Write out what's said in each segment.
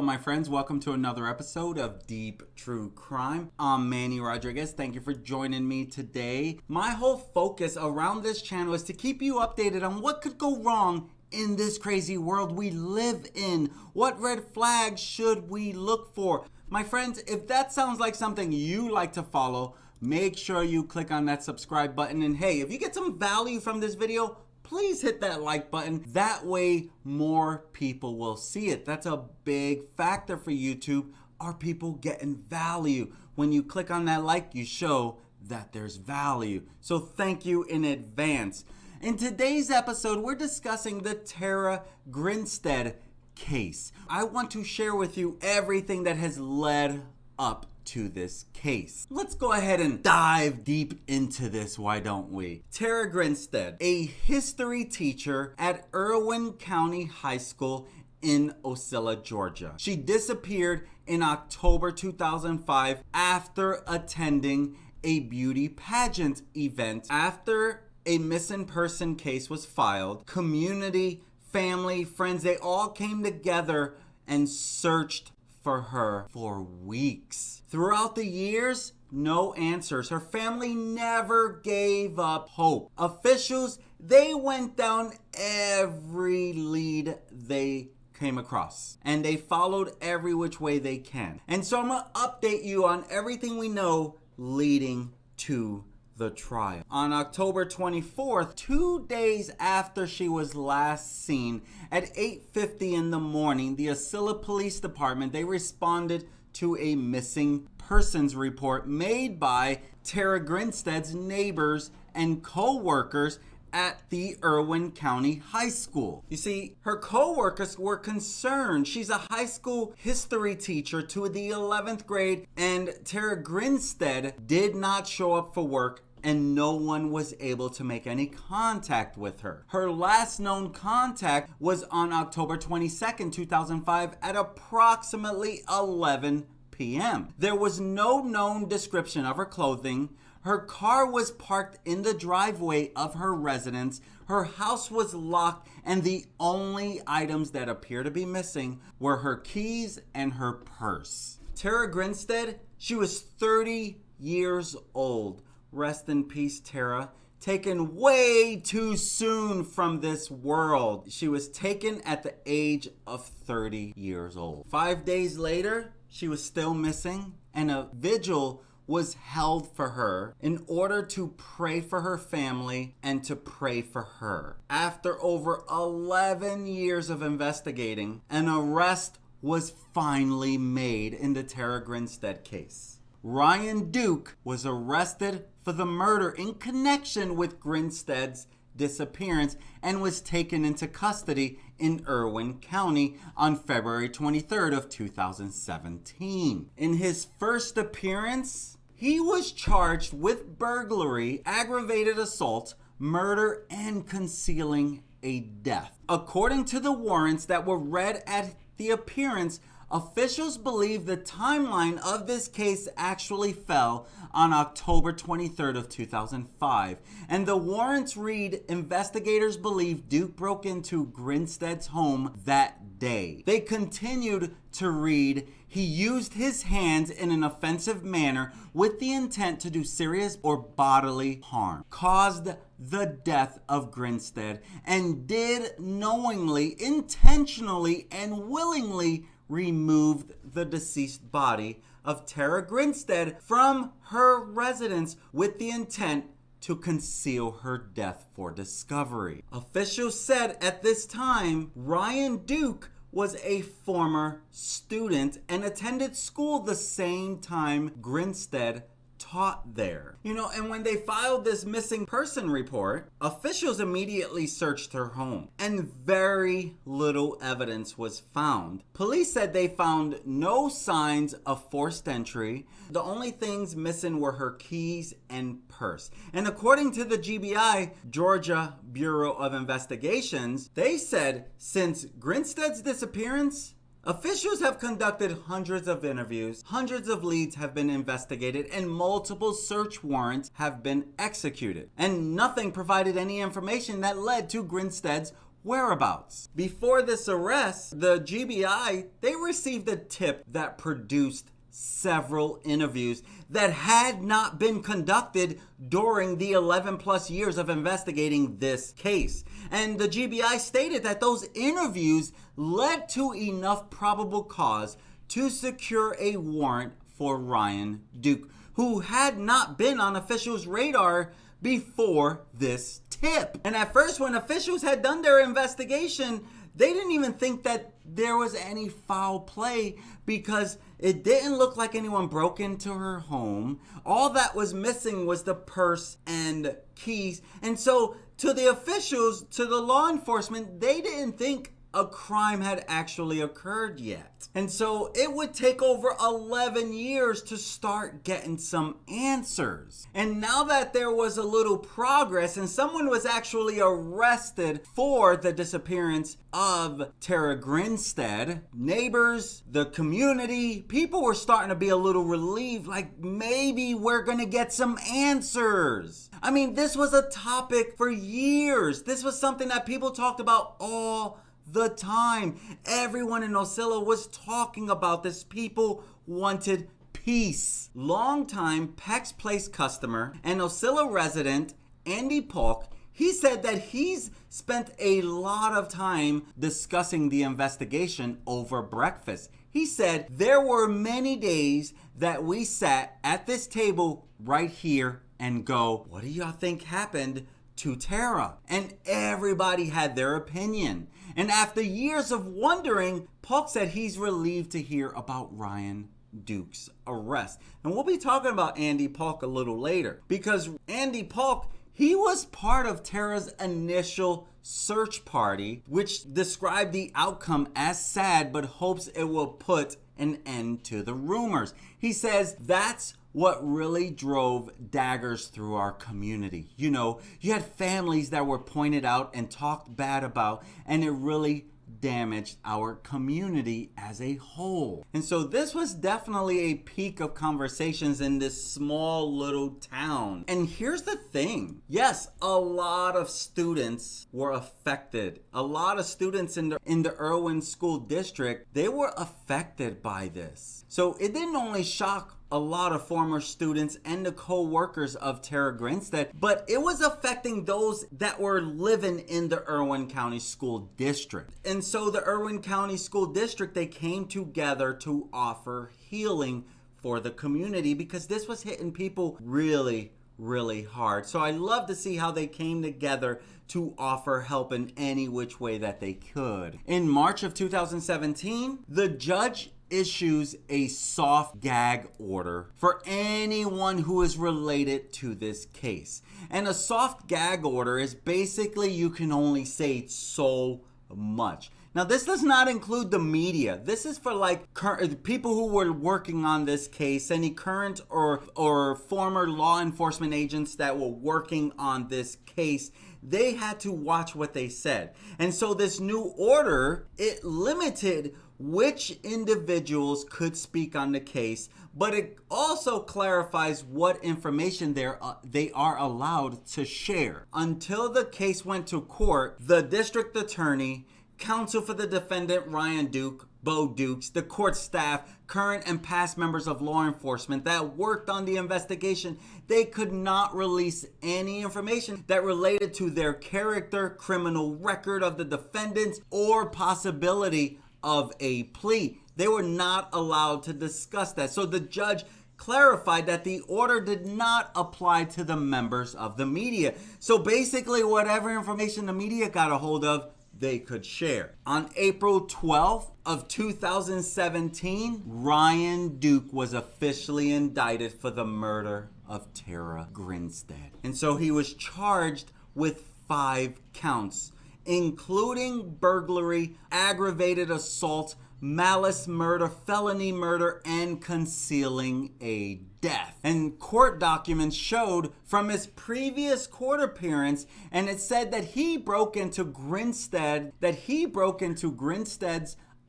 my friends? Welcome to another episode of Deep True Crime. I'm Manny Rodriguez. Thank you for joining me today. My whole focus around this channel is to keep you updated on what could go wrong in this crazy world we live in. What red flags should we look for? My friends, if that sounds like something you like to follow, make sure you click on that subscribe button. And hey, if you get some value from this video, please hit that like button. That way more people will see it. That's a big factor for YouTube. Are people getting value? When you click on that like, you show that there's value. So thank you in advance. In today's episode, we're discussing the Faye Grinstead case. I want to share with you everything that has led up to this case. Let's go ahead and dive deep into this, why don't we? Faye Grinstead, a history teacher at Irwin County High School in Ocilla, Georgia. She disappeared in October 2005 after attending a beauty pageant event. After a missing person case was filed, community, family, friends, they all came together and searched for her for weeks. Throughout the years, no answers. Her family never gave up hope. Officials, they went down every lead they came across, and they followed every which way they can. And so I'm gonna update you on everything we know leading to the trial. On October 24th, 2 days after she was last seen, at 8:50 in the morning, the Ocilla Police Department, they responded to a missing persons report made by Faye Grinstead's neighbors and co-workers at the Irwin County High School. You see, her co-workers were concerned. She's a high school history teacher to the 11th grade, and Faye Grinstead did not show up for work, and no one was able to make any contact with her. Her last known contact was on October 22nd, 2005 at approximately 11 p.m. There was no known description of her clothing. Her car was parked in the driveway of her residence. Her house was locked, and the only items that appear to be missing were her keys and her purse. Faye Grinstead, she was 30 years old. Rest in peace, Tara. Taken way too soon from this world. She was taken at the age of 30 years old. 5 days later, she was still missing, and a vigil was held for her in order to pray for her family and to pray for her. After over 11 years of investigating, an arrest was finally made in the Faye Grinstead case. Ryan Duke was arrested for the murder in connection with Grinstead's disappearance and was taken into custody in Irwin County on February 23rd of 2017. In his first appearance, he was charged with burglary, aggravated assault, murder, and concealing a death. According to the warrants that were read at the appearance, officials believe the timeline of this case actually fell on October 23rd of 2005. And the warrants read, investigators believe Duke broke into Grinstead's home that day. They continued to read, he used his hands in an offensive manner with the intent to do serious or bodily harm, caused the death of Grinstead, and did knowingly, intentionally, and willingly removed the deceased body of Faye Grinstead from her residence with the intent to conceal her death for discovery. Officials said at this time, Ryan Duke was a former student and attended school the same time Grinstead taught there. And when they filed this missing person report, officials immediately searched her home, and very little evidence was found. Police said they found no signs of forced entry. The only things missing were her keys and purse. And according to the GBI, Georgia Bureau of Investigations, they said since Grinstead's disappearance, officials have conducted hundreds of interviews, hundreds of leads have been investigated, and multiple search warrants have been executed. And nothing provided any information that led to Grinstead's whereabouts. Before this arrest, the GBI, they received a tip that produced several interviews that had not been conducted during the 11 plus years of investigating this case. And the GBI stated that those interviews led to enough probable cause to secure a warrant for Ryan Duke, who had not been on officials' radar before this tip. And at first, when officials had done their investigation, they didn't even think that there was any foul play because it didn't look like anyone broke into her home. All that was missing was the purse and keys. And so to the officials, to the law enforcement, they didn't think a crime had actually occurred yet. And so it would take over 11 years to start getting some answers. And now that there was a little progress and someone was actually arrested for the disappearance of Faye Grinstead, neighbors, the community, people were starting to be a little relieved, like maybe we're gonna get some answers. I mean, this was a topic for years. This was something that people talked about all the time. Everyone in Ocilla was talking about this. People wanted peace. Longtime Peck's Place customer and Ocilla resident Andy Polk, he said that he's spent a lot of time discussing the investigation over breakfast. He said there were many days that we sat at this table right here and go, what do y'all think happened to Tara? And everybody had their opinion. And after years of wondering, Polk said he's relieved to hear about Ryan Duke's arrest. And we'll be talking about Andy Polk a little later, because Andy Polk, he was part of Tara's initial search party, which described the outcome as sad, but hopes it will put an end to the rumors. He says that's what really drove daggers through our community. You know, you had families that were pointed out and talked bad about, and it really damaged our community as a whole. And so this was definitely a peak of conversations in this small little town. And here's the thing. Yes, a lot of students were affected. A lot of students in the Irwin School District, they were affected by this. So it didn't only shock a lot of former students and the co-workers of Faye Grinstead, but it was affecting those that were living in the Irwin County School District. And so the Irwin County School District, they came together to offer healing for the community because this was hitting people really, really hard. So I love to see how they came together to offer help in any which way that they could. In March of 2017, the judge issues a soft gag order for anyone who is related to this case. And a soft gag order is basically you can only say so much. Now, this does not include the media. This is for like people who were working on this case, any current or former law enforcement agents that were working on this case. They had to watch what they said. And so this new order, it limited which individuals could speak on the case, but it also clarifies what information they are allowed to share. Until the case went to court, the district attorney, counsel for the defendant Ryan Duke, Bo Dukes, the court staff, current and past members of law enforcement that worked on the investigation, they could not release any information that related to their character, criminal record of the defendants, or possibility of a plea. They were not allowed to discuss that. So the judge clarified that the order did not apply to the members of the media. So basically, whatever information the media got a hold of, they could share. On April 12th of 2017, Ryan Duke was officially indicted for the murder of Faye Grinstead. And so he was charged with 5 counts, including burglary, aggravated assault, malice murder, felony murder, and concealing a death. And court documents showed from his previous court appearance, and it said that he broke into Grinstead's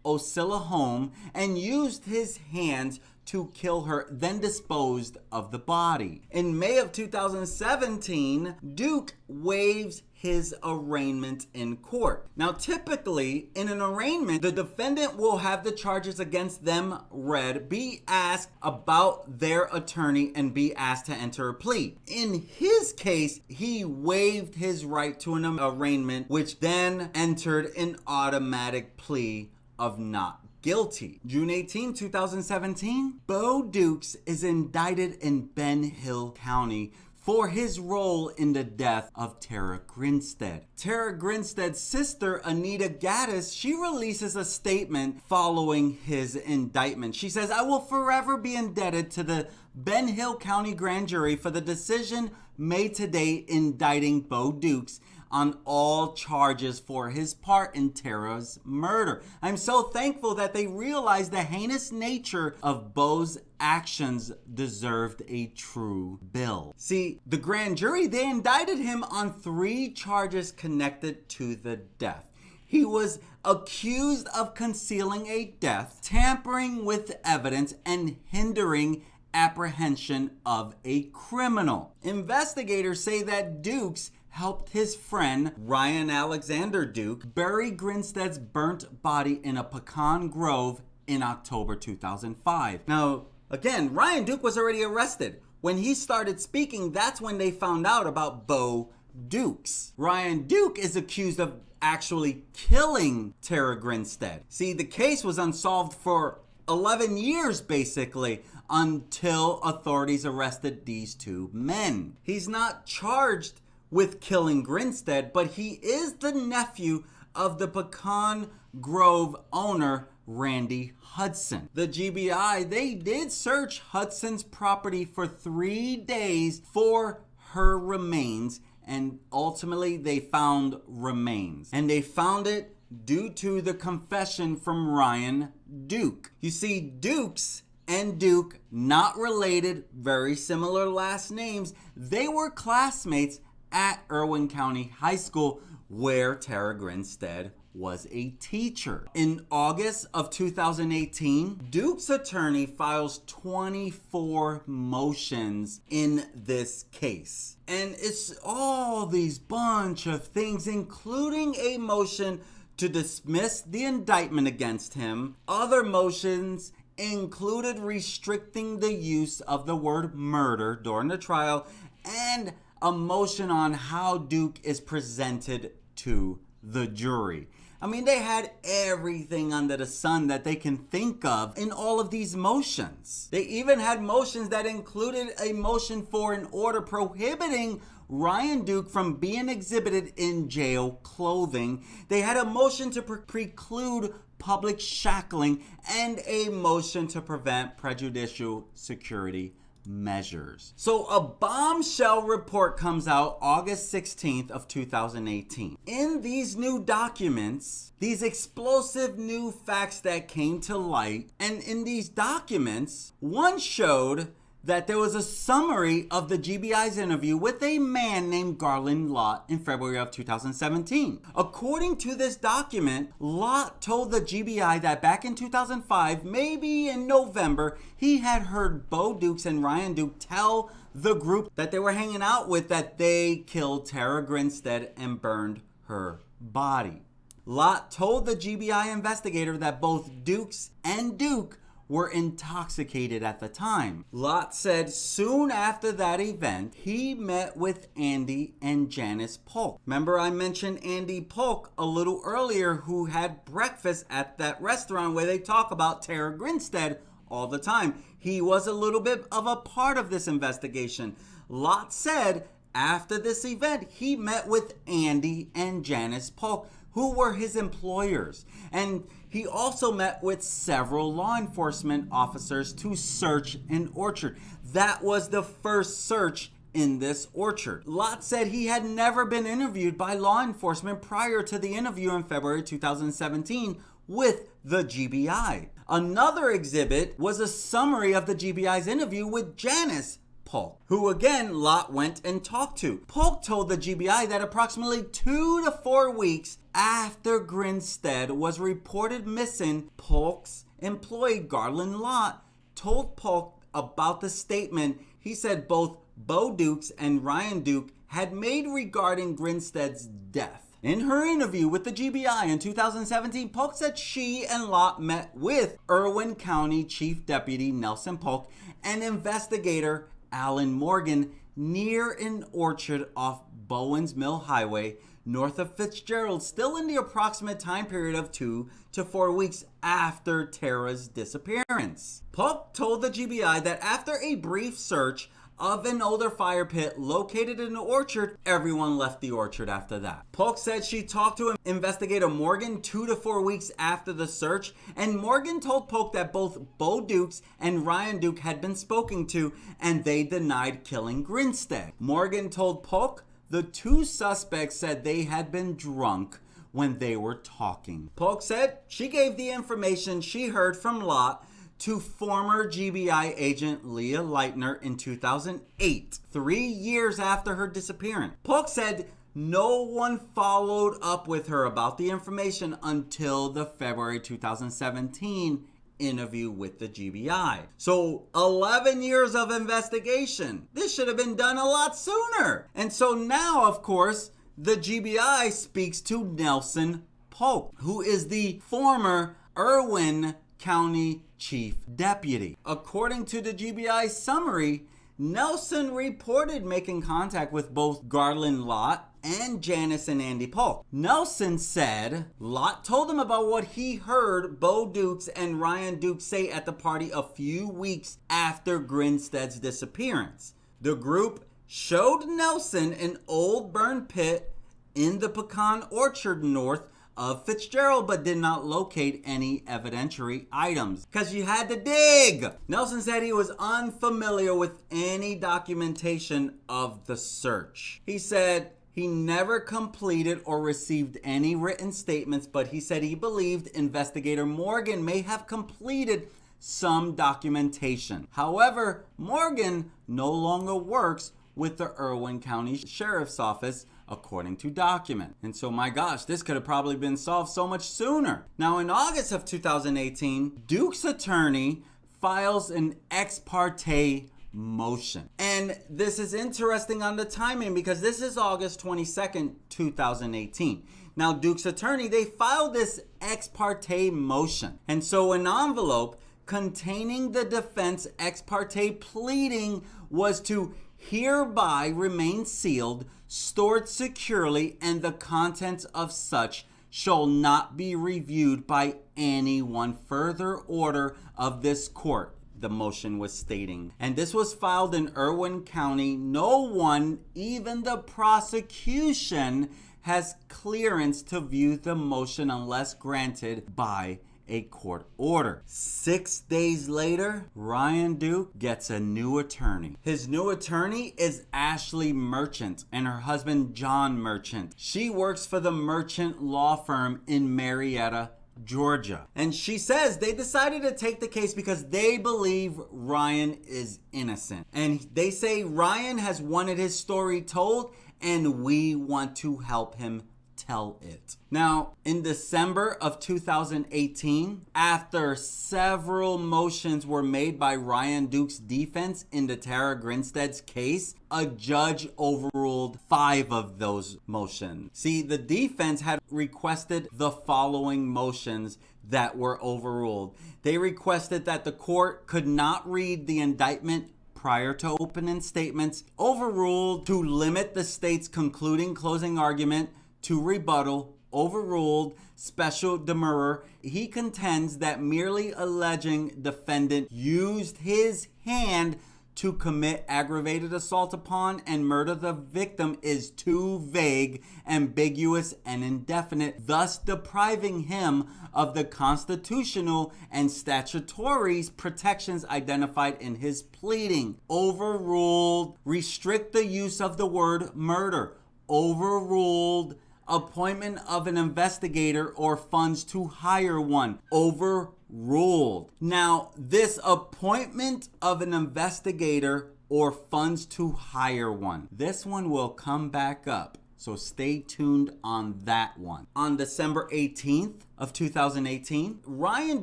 Ocilla home and used his hands to kill her, then disposed of the body. In May of 2017, Duke waives his arraignment in court. Now, typically, in an arraignment, the defendant will have the charges against them read, be asked about their attorney, and be asked to enter a plea. In his case, he waived his right to an arraignment, which then entered an automatic plea of not guilty. June 18, 2017, Bo Dukes is indicted in Ben Hill County for his role in the death of Tara Grinstead. Tara Grinstead's sister, Anita Gaddis, she releases a statement following his indictment. She says, "I will forever be indebted to the Ben Hill County Grand Jury for the decision made today indicting Bo Dukes on all charges for his part in Tara's murder. I'm so thankful that they realized the heinous nature of Bo's actions deserved a true bill." See, the grand jury, they indicted him on 3 charges connected to the death. He was accused of concealing a death, tampering with evidence, and hindering apprehension of a criminal. Investigators say that Dukes helped his friend Ryan Alexander Duke bury Grinstead's burnt body in a pecan grove in October 2005. Now, again, Ryan Duke was already arrested. When he started speaking, that's when they found out about Bo Dukes. Ryan Duke is accused of actually killing Tara Grinstead. See, the case was unsolved for 11 years, basically, until authorities arrested these 2 men. He's not charged with killing Grinstead, but he is the nephew of the Pecan Grove owner, Randy Hudson. The GBI, they did search Hudson's property for 3 days for her remains, and ultimately they found remains. And they found it due to the confession from Ryan Duke. You see, Dukes and Duke, not related, very similar last names, they were classmates at Irwin County High School, where Tara Grinstead was a teacher. In August of 2018, Duke's attorney files 24 motions in this case. And it's all these bunch of things, including a motion to dismiss the indictment against him. Other motions included restricting the use of the word murder during the trial, and a motion on how Duke is presented to the jury. I mean, they had everything under the sun that they can think of in all of these motions. They even had motions that included a motion for an order prohibiting Ryan Duke from being exhibited in jail clothing. They had a motion to preclude public shackling, and a motion to prevent prejudicial security measures. So a bombshell report comes out August 16th of 2018. In these new documents, these explosive new facts that came to light, and in these documents, one showed that there was a summary of the GBI's interview with a man named Garland Lott in February of 2017. According to this document, Lott told the GBI that back in 2005, maybe in November, he had heard Bo Dukes and Ryan Duke tell the group that they were hanging out with that they killed Tara Grinstead and burned her body. Lott told the GBI investigator that both Dukes and Duke were intoxicated at the time. Lott said soon after that event, he met with Andy and Janice Polk. Remember, I mentioned Andy Polk a little earlier, who had breakfast at that restaurant where they talk about Tara Grinstead all the time. He was a little bit of a part of this investigation. Lott said after this event, he met with Andy and Janice Polk, who were his employers. And he also met with several law enforcement officers to search an orchard. That was the first search in this orchard. Lott said he had never been interviewed by law enforcement prior to the interview in February 2017 with the GBI. Another exhibit was a summary of the GBI's interview with Janice Polk, who again Lott went and talked to. Polk told the GBI that approximately 2 to 4 weeks after Grinstead was reported missing, Polk's employee Garland Lott told Polk about the statement he said both Bo Dukes and Ryan Duke had made regarding Grinstead's death. In her interview with the GBI in 2017, Polk said she and Lott met with Irwin County Chief Deputy Nelson Polk and investigator Alan Morgan near an orchard off Bowens Mill Highway north of Fitzgerald, still in the approximate time period of 2 to 4 weeks after Tara's disappearance. Polk told the GBI that after a brief search of an older fire pit located in the orchard, everyone left the orchard after that. Polk said she talked to investigator Morgan 2 to 4 weeks after the search, and Morgan told Polk that both Bo Dukes and Ryan Duke had been spoken to, and they denied killing Grinstead. Morgan told Polk the two suspects said they had been drunk when they were talking. Polk said she gave the information she heard from Lott to former GBI agent Leah Leitner in 2008, 3 years after her disappearance. Polk said no one followed up with her about the information until the February 2017 interview with the GBI. So 11 years of investigation. This should have been done a lot sooner. And so now, of course, the GBI speaks to Nelson Polk, who is the former Irwin County Chief Deputy. According to the GBI summary, Nelson reported making contact with both Garland Lott and Janice and Andy Polk. Nelson said Lott told him about what he heard Bo Dukes and Ryan Duke say at the party a few weeks after Grinstead's disappearance. The group showed Nelson an old burn pit in the pecan orchard north of Fitzgerald, but did not locate any evidentiary items because you had to dig. Nelson said he was unfamiliar with any documentation of the search. He said he never completed or received any written statements, but he said he believed investigator Morgan may have completed some documentation. However, Morgan no longer works with the Irwin County Sheriff's Office, according to document. And so, my gosh, this could have probably been solved so much sooner. Now, in August of 2018, Duke's attorney files an ex parte motion. And this is interesting on the timing because this is August 22nd, 2018. Now, Duke's attorney, they filed this ex parte motion. And so an envelope containing the defense ex parte pleading was to hereby remain sealed, stored securely, and the contents of such shall not be reviewed by any one further order of this court, the motion was stating. And this was filed in Irwin County. No one, even the prosecution, has clearance to view the motion unless granted by a court order. 6 days later, Ryan Duke gets a new attorney. His new attorney is Ashley Merchant and her husband John Merchant. She works for the Merchant law firm in Marietta, Georgia. And she says they decided to take the case because they believe Ryan is innocent. And they say Ryan has wanted his story told and we want to help him tell it. Now, in December of 2018, after several motions were made by Ryan Duke's defense in the Tara Grinstead's case, a judge overruled 5 of those motions. See, the defense had requested the following motions that were overruled. They requested that the court could not read the indictment prior to opening statements, overruled to limit the state's concluding closing argument to rebuttal, overruled special demurrer. He contends that merely alleging defendant used his hand to commit aggravated assault upon and murder the victim is too vague, ambiguous, and indefinite, thus depriving him of the constitutional and statutory protections identified in his pleading. Overruled, restrict the use of the word murder. Overruled, appointment of an investigator or funds to hire one. Overruled. Now, this appointment of an investigator or funds to hire one, this one will come back up. So stay tuned on that one. On December 18th of 2018, Ryan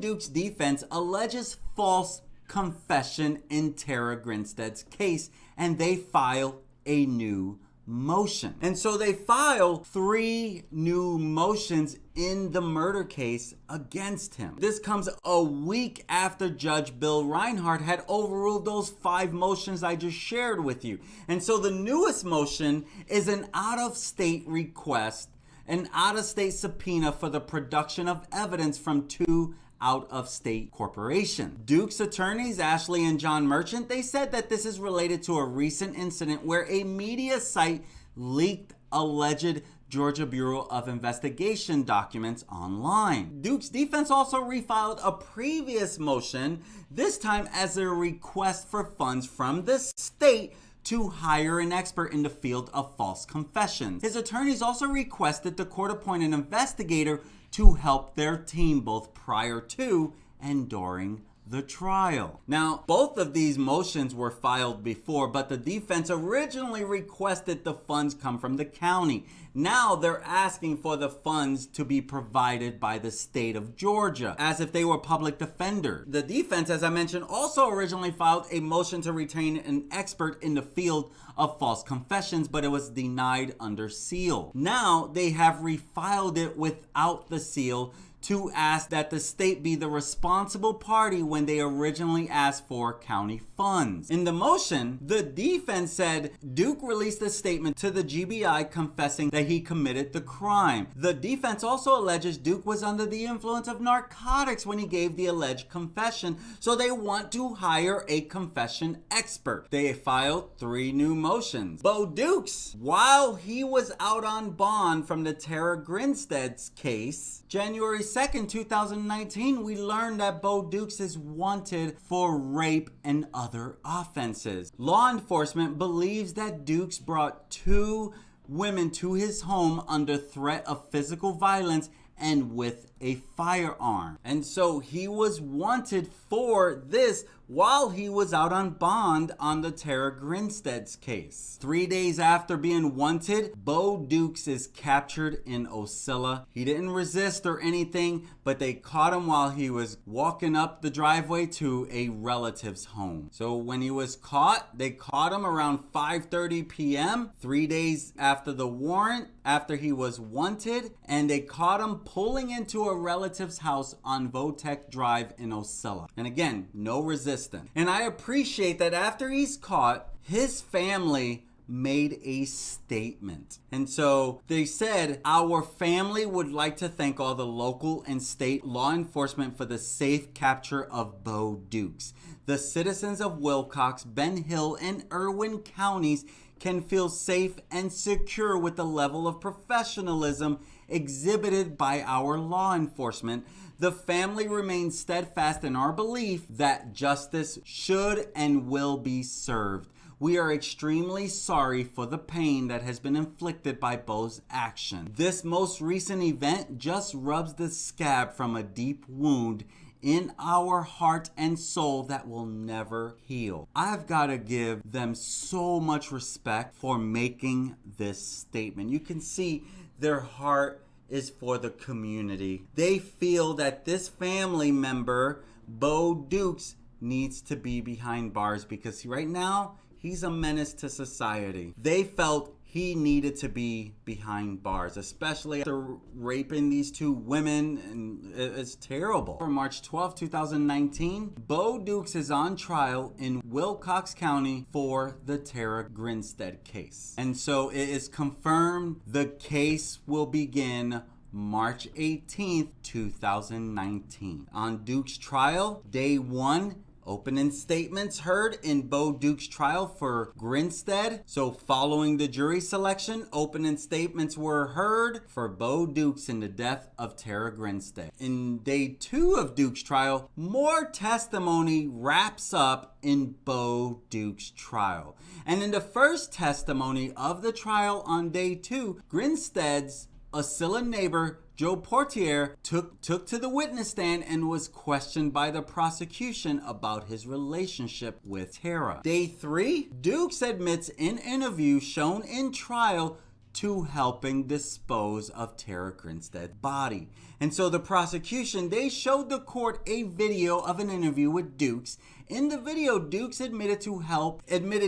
Duke's defense alleges false confession in Tara Grinstead's case, and they file a new motion. And so they file 3 new motions in the murder case against him. This comes a week after Judge Bill Reinhardt had overruled those 5 motions I just shared with you. And so the newest motion is an out-of-state request, an out-of-state subpoena for the production of evidence from 2 out-of-state corporation. Duke's attorneys, Ashley and John Merchant, they said that this is related to a recent incident where a media site leaked alleged Georgia Bureau of Investigation documents online. Duke's defense also refiled a previous motion, this time as a request for funds from the state to hire an expert in the field of false confessions. His attorneys also requested the court appoint an investigator to help their team both prior to and during the trial. Now, both of these motions were filed before, but the defense originally requested the funds come from the county. Now they're asking for the funds to be provided by the state of Georgia, as if they were public defenders. The defense, as I mentioned, also originally filed a motion to retain an expert in the field of false confessions, but it was denied under seal. Now they have refiled it without the seal to ask that the state be the responsible party when they originally asked for county funds. In the motion, the defense said Duke released a statement to the GBI confessing that he committed the crime. The defense also alleges Duke was under the influence of narcotics when he gave the alleged confession, so they want to hire a confession expert. They filed 3 new motions. Bo Dukes, while he was out on bond from the Tara Grinstead's case, January 2nd, 2019, we learned that Bo Dukes is wanted for rape and other offenses. Law enforcement believes that Dukes brought 2 women to his home under threat of physical violence and with a firearm. And so he was wanted for this while he was out on bond on the Tara Grinstead's case. 3 days after being wanted, Bo Dukes is captured in Ocilla. He didn't resist or anything, but they caught him while he was walking up the driveway to a relative's home. So when he was caught, they caught him around 5:30 p.m., 3 days after the warrant, after he was wanted, and they caught him pulling into a relative's house on Votech Drive in Ocilla. And again, no resistance. And I appreciate that after he's caught, his family made a statement. And so they said, our family would like to thank all the local and state law enforcement for the safe capture of Bo Dukes. The citizens of Wilcox, Ben Hill, and Irwin counties can feel safe and secure with the level of professionalism exhibited by our law enforcement. The family remains steadfast in our belief that justice should and will be served. We are extremely sorry for the pain that has been inflicted by Bo's action. This most recent event just rubs the scab from a deep wound in our heart and soul that will never heal. I've got to give them so much respect for making this statement. You can see their heart is for the community. They feel that this family member, Bo Dukes, needs to be behind bars because right now, he's a menace to society. They felt he needed to be behind bars, especially after raping these 2 women, and it's terrible. On March 12, 2019, Bo Dukes is on trial in Wilcox County for the Tara Grinstead case. And so it is confirmed the case will begin March 18th, 2019. On Duke's trial, day 1, opening statements heard in Bo Dukes' trial for Grinstead. So following the jury selection, opening statements were heard for Bo Dukes in the death of Tara Grinstead. In day 2 of Dukes' trial, more testimony wraps up in Bo Dukes' trial. And in the first testimony of the trial on day 2, Grinstead's Ocilla neighbor Joe Portier took to the witness stand and was questioned by the prosecution about his relationship with Tara. Day 3, Dukes admits in interview shown in trial to helping dispose of Tara Grinstead's body. And so the prosecution, they showed the court a video of an interview with Dukes. In the video, Dukes admitted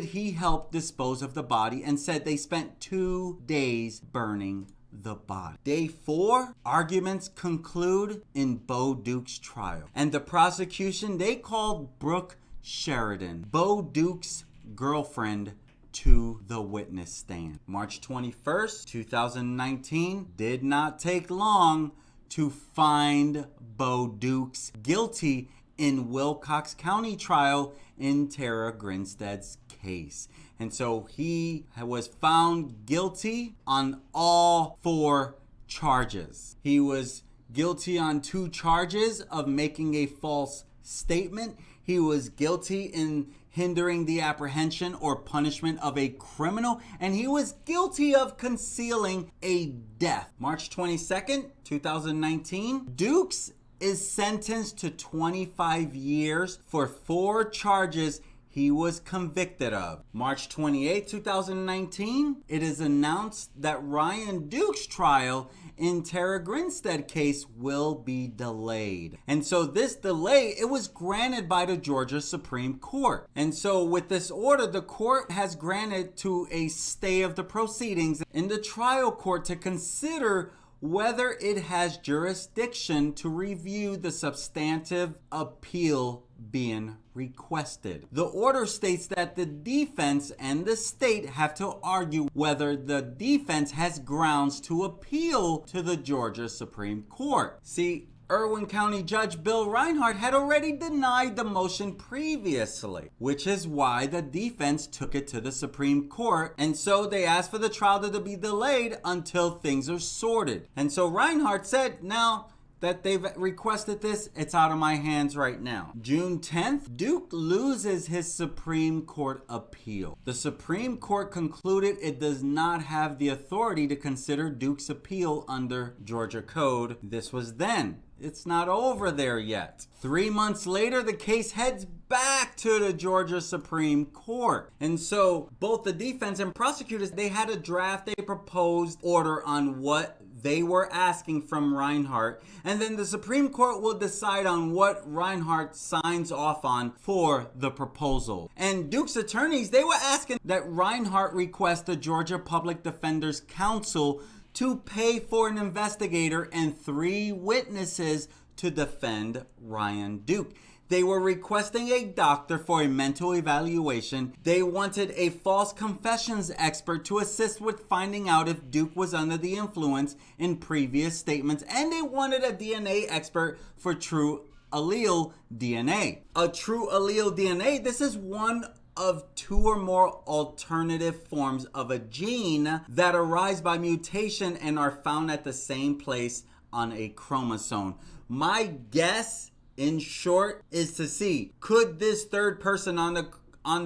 he helped dispose of the body and said they spent 2 days burning the body. Day 4, arguments conclude in Bo Dukes' trial. And the prosecution, they called Brooke Sheridan, Bo Dukes' girlfriend, to the witness stand. March 21st, 2019, did not take long to find Bo Dukes guilty in Wilcox County trial in Tara Grinstead's case. And so he was found guilty on all 4 charges. He was guilty on 2 charges of making a false statement. He was guilty in hindering the apprehension or punishment of a criminal, and he was guilty of concealing a death. March 22nd, 2019, Dukes is sentenced to 25 years for 4 charges he was convicted of. March 28, 2019, it is announced that Ryan Dukes' trial in Tara Grinstead case will be delayed. And so this delay, it was granted by the Georgia Supreme Court. And so with this order, the court has granted to a stay of the proceedings in the trial court to consider whether it has jurisdiction to review the substantive appeal being requested. The order states that the defense and the state have to argue whether the defense has grounds to appeal to the Georgia Supreme Court. See, Irwin County Judge Bill Reinhardt had already denied the motion previously, which is why the defense took it to the Supreme Court. And so they asked for the trial to be delayed until things are sorted. And so Reinhardt said, now that they've requested this, it's out of my hands right now. June 10th, Duke loses his Supreme Court appeal. The Supreme Court concluded it does not have the authority to consider Duke's appeal under Georgia Code. This was then. It's not over there yet. 3 months later, the case heads back to the Georgia Supreme Court. And so both the defense and prosecutors, they had to draft a proposed order on what they were asking from Reinhardt, and then the Supreme Court will decide on what Reinhardt signs off on for the proposal. And Duke's attorneys, they were asking that Reinhardt request the Georgia Public Defender's Council to pay for an investigator and 3 witnesses to defend Ryan Duke. They were requesting a doctor for a mental evaluation. They wanted a false confessions expert to assist with finding out if Duke was under the influence in previous statements. And they wanted a DNA expert for true allele DNA. A true allele DNA, this is one of 2 or more alternative forms of a gene that arise by mutation and are found at the same place on a chromosome. My guess, in short, is to see, could this 3rd person on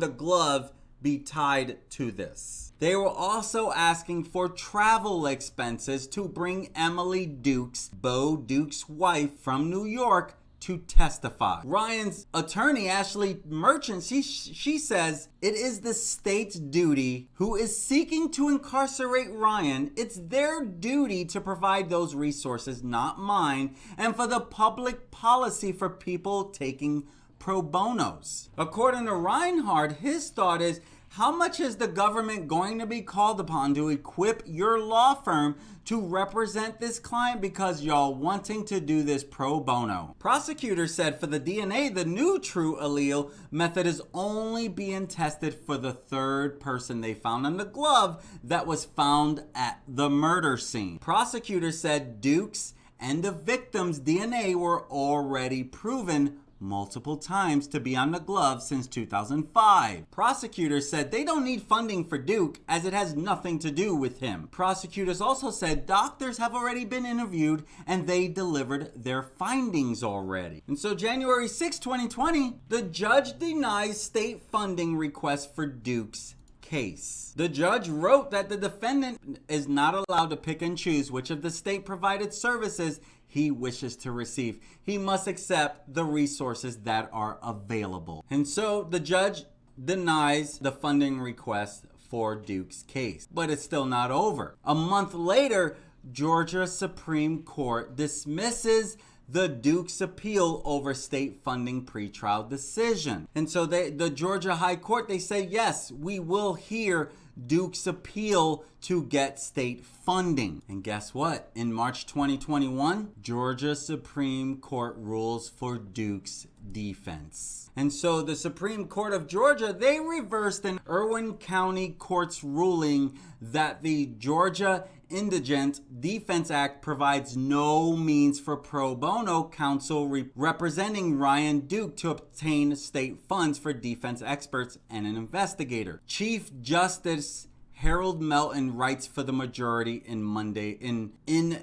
the glove be tied to this? They were also asking for travel expenses to bring Emily Dukes, Bo Dukes' wife, from New York to testify. Ryan's attorney, Ashley Merchant, she says, it is the state's duty who is seeking to incarcerate Ryan. It's their duty to provide those resources, not mine, and for the public policy for people taking pro bonos. According to Reinhardt, his thought is, how much is the government going to be called upon to equip your law firm to represent this client because y'all wanting to do this pro bono? Prosecutors said for the DNA, the new true allele method is only being tested for the 3rd person they found on the glove that was found at the murder scene. Prosecutors said Dukes and the victim's DNA were already proven multiple times to be on the glove since 2005. Prosecutors said they don't need funding for Duke as it has nothing to do with him. Prosecutors also said doctors have already been interviewed and they delivered their findings already. And so January 6, 2020, the judge denies state funding request for Duke's case. The judge wrote that the defendant is not allowed to pick and choose which of the state provided services he wishes to receive. He must accept the resources that are available. And so the judge denies the funding request for Duke's case. But it's still not over. A month later, Georgia Supreme Court dismisses the Duke's appeal over state funding pretrial decision. And so the Georgia High Court, they say, yes, we will hear Duke's appeal to get state funding. And guess what? In March 2021, Georgia Supreme Court rules for Duke's defense. And so the Supreme Court of Georgia, they reversed an Irwin County court's ruling that the Georgia Indigent Defense Act provides no means for pro bono counsel representing Ryan Duke to obtain state funds for defense experts and an investigator. Chief Justice Harold Melton writes for the majority in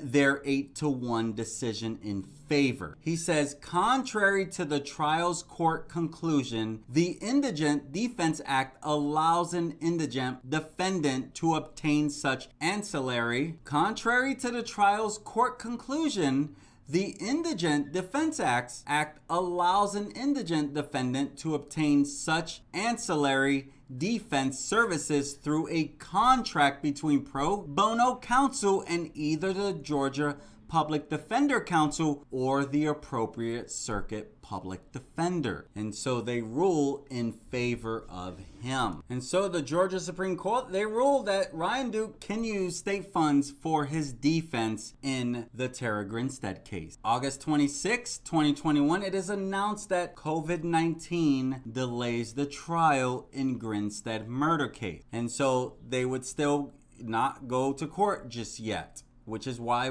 their 8-1 decision in favor. He says, contrary to the trial's court conclusion, the Indigent Defense Act allows an indigent defendant to obtain such ancillary. Contrary to the trial's court conclusion, the Indigent Defense Act allows an indigent defendant to obtain such ancillary defense services through a contract between pro bono counsel and either the Georgia Public Defender Council or the appropriate circuit public defender. And so they rule in favor of him. And so the Georgia Supreme Court, they ruled that Ryan Duke can use state funds for his defense in the Faye Grinstead case. August 26, 2021, it is announced that COVID-19 delays the trial in Grinstead murder case. And so they would still not go to court just yet, which is why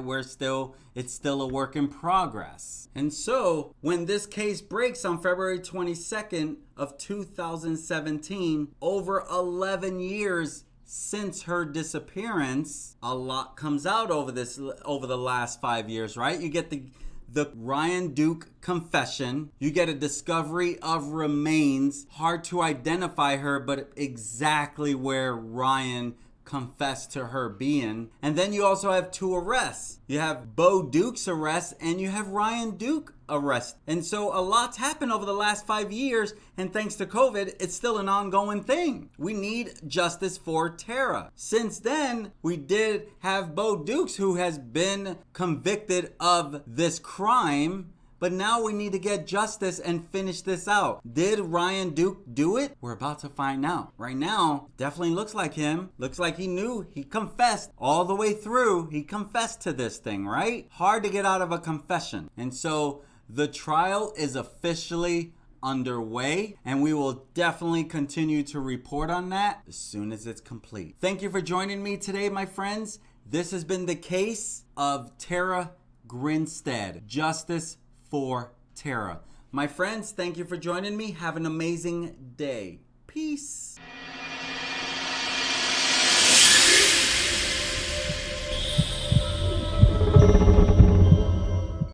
it's still a work in progress. And so when this case breaks on February 22nd of 2017, over 11 years since her disappearance, a lot comes out over the last 5 years, right? You get the Ryan Duke confession. You get a discovery of remains. Hard to identify her, but exactly where Ryan confessed to her being. And then you also have 2 arrests. You have Bo Duke's arrest and you have Ryan Duke arrest. And so a lot's happened over the last 5 years, and thanks to COVID, it's still an ongoing thing. We need justice for Tara. Since then, we did have Bo Dukes, who has been convicted of this crime, but now we need to get justice and finish this out. Did Ryan Duke do it? We're about to find out. Right now, definitely looks like him. Looks like he knew. He confessed all the way through. He confessed to this thing, right? Hard to get out of a confession. And so the trial is officially underway, and we will definitely continue to report on that as soon as it's complete. Thank you for joining me today, my friends. This has been the case of Faye Grinstead. Justice for Tara. My friends, thank you for joining me. Have an amazing day. Peace.